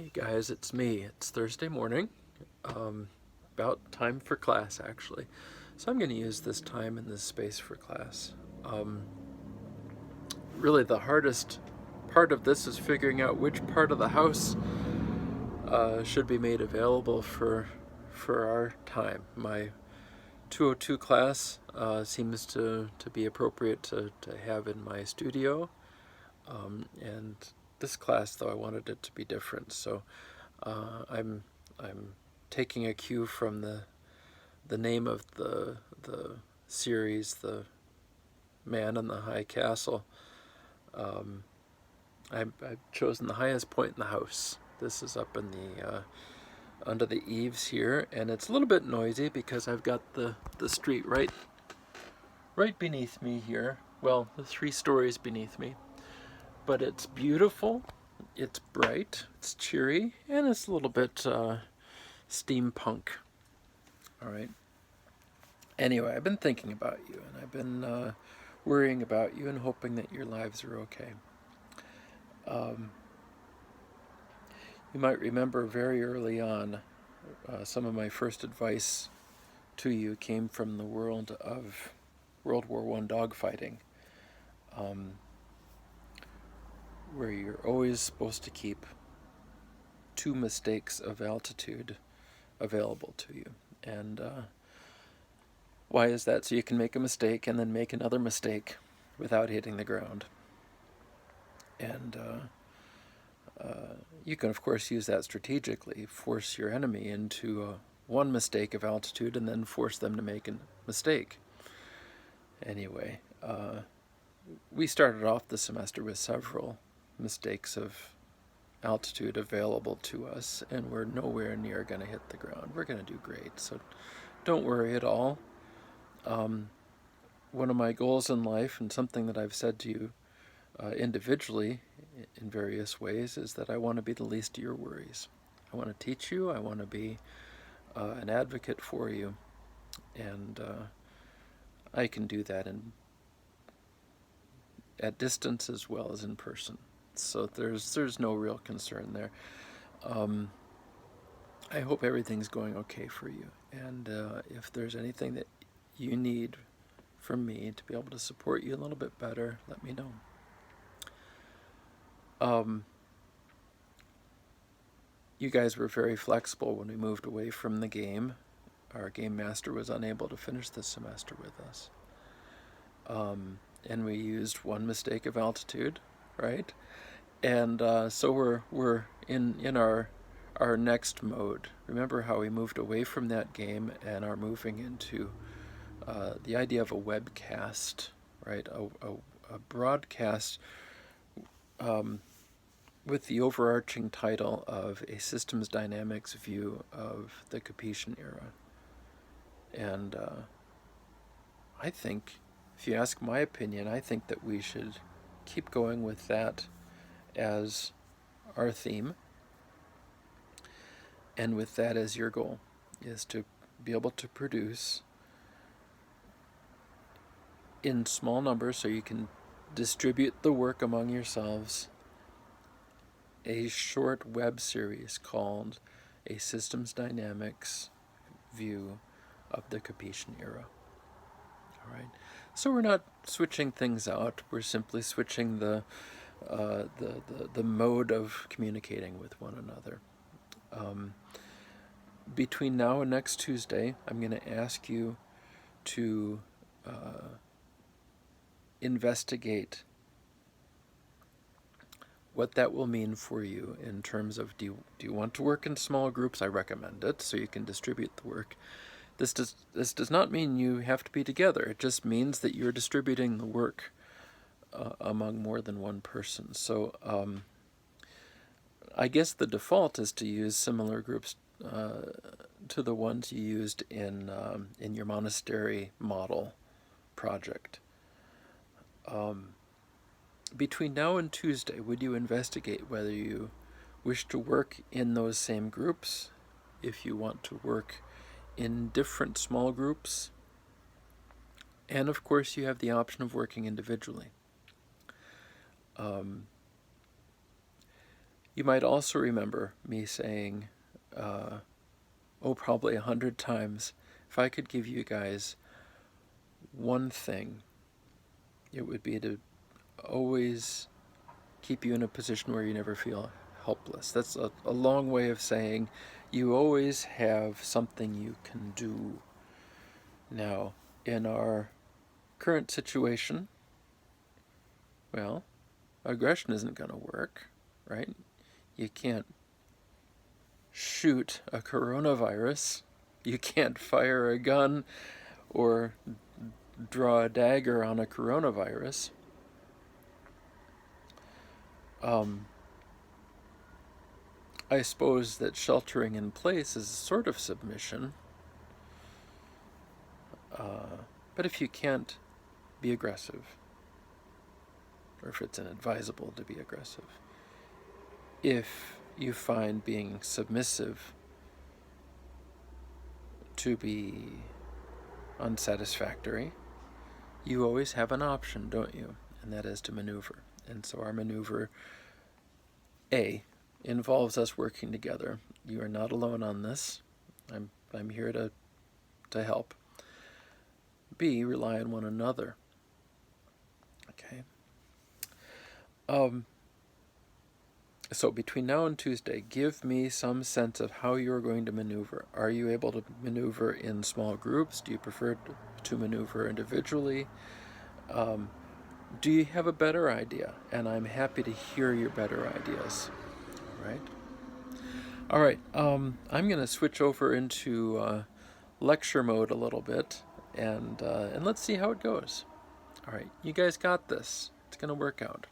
Hey guys, it's me. It's Thursday morning, about time for class actually. So I'm going to use this time in this space for class. Really the hardest part of this is figuring out which part of the house should be made available for our time. My 202 class seems to be appropriate to have in my studio, and this class though I wanted it to be different, so I'm taking a cue from the name of the series, The Man in the High Castle. I've chosen the highest point in the house. This is up in the under the eaves here, and it's a little bit noisy because I've got the street right beneath me here. Well, the 3 stories beneath me, but it's beautiful. It's bright. It's cheery, and it's a little bit steampunk. All right. Anyway, I've been thinking about you, and I've been worrying about you and hoping that your lives are okay. You might remember very early on, some of my first advice to you came from the world of World War I dogfighting, where you're always supposed to keep 2 mistakes of altitude available to you. And why is that? So you can make a mistake and then make another mistake without hitting the ground. And you can, of course, use that strategically, force your enemy into one mistake of altitude and then force them to make a mistake. Anyway, we started off the semester with several mistakes of altitude available to us, and we're nowhere near going to hit the ground. We're going to do great, so don't worry at all. One of my goals in life, and something that I've said to you individually in various ways, is that I want to be the least of your worries. I want to teach you. I want to be an advocate for you, and I can do that at distance as well as in person. So there's no real concern there. I hope everything's going okay for you, and if there's anything that you need from me to be able to support you a little bit better, let me know. You guys were very flexible when we moved away from the game. Our game master was unable to finish this semester with us. And we used 1 mistake of altitude, right? And so we're in our next mode. Remember how we moved away from that game and are moving into the idea of a webcast, right? A broadcast with the overarching title of a systems dynamics view of the Capetian era. And I think, if you ask my opinion, I think that we should keep going with that as our theme, and with that as your goal, is to be able to produce in small numbers so you can distribute the work among yourselves a short web series called A Systems Dynamics View of the Capetian Era. All right. So we're not switching things out. We're simply switching the mode of communicating with one another. Between now and next Tuesday, I'm going to ask you to investigate what that will mean for you in terms of, do you want to work in small groups? I recommend it so you can distribute the work. This does not mean you have to be together. It just means that you're distributing the work among more than one person. So I guess the default is to use similar groups to the ones you used in your monastery model project. Between now and Tuesday, would you investigate whether you wish to work in those same groups, if you want to work in different small groups, and of course you have the option of working individually. You might also remember me saying, probably 100 times, if I could give you guys one thing, it would be to always keep you in a position where you never feel helpless. That's a long way of saying you always have something you can do. Now, in our current situation, well, aggression isn't going to work, right? You can't shoot a coronavirus. You can't fire a gun or draw a dagger on a coronavirus. I suppose that sheltering in place is a sort of submission. But if you can't be aggressive, or if it's inadvisable to be aggressive, if you find being submissive to be unsatisfactory, you always have an option, don't you? And that is to maneuver. And so our maneuver, A, involves us working together. You are not alone on this. I'm here to help. B, rely on one another. Okay. So between now and Tuesday, give me some sense of how you're going to maneuver. Are you able to maneuver in small groups? Do you prefer to maneuver individually? Do you have a better idea? And I'm happy to hear your better ideas. Right? All right. I'm going to switch over into lecture mode a little bit, and let's see how it goes. All right. You guys got this. It's going to work out.